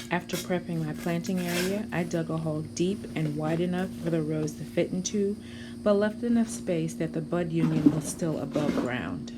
After prepping my planting area, I dug a hole deep and wide enough for the rose to fit into, but left enough space that the bud union was still above ground.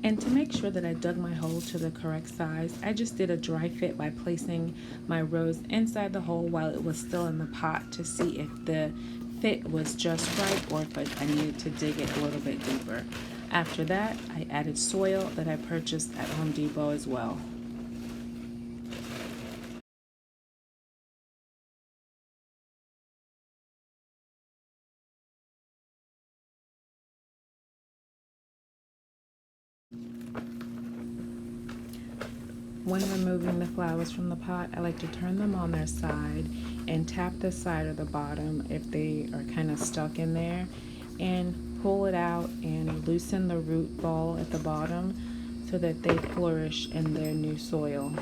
And to make sure that I dug my hole to the correct size, I just did a dry fit by placing my rose inside the hole while it was still in the pot to see if the fit was just right or if I needed to dig it a little bit deeper. After that, I added soil that I purchased at Home Depot as well. When removing the flowers from the pot, I like to turn them on their side and tap the side or the bottom if they are kind of stuck in there, and pull it out and loosen the root ball at the bottom so that they flourish in their new soil.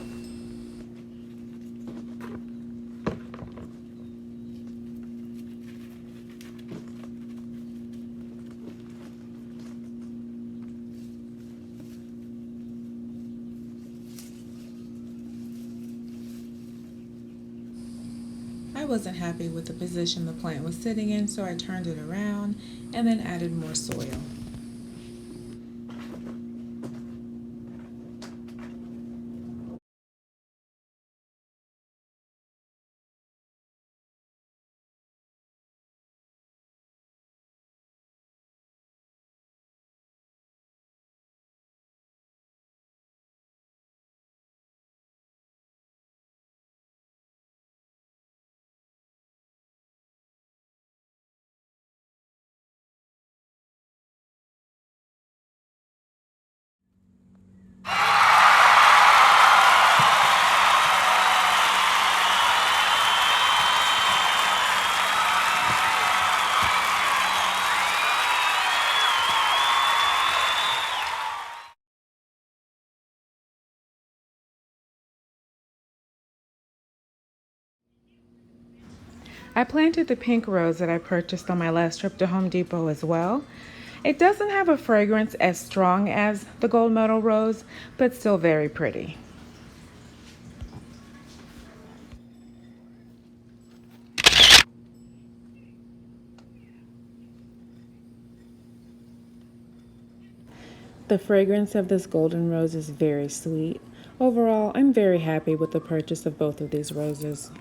I wasn't happy with the position the plant was sitting in, so I turned it around and then added more soil. I planted the pink rose that I purchased on my last trip to Home Depot as well. It doesn't have a fragrance as strong as the gold medal rose, but still very pretty. The fragrance of this golden rose is very sweet. Overall, I'm very happy with the purchase of both of these roses.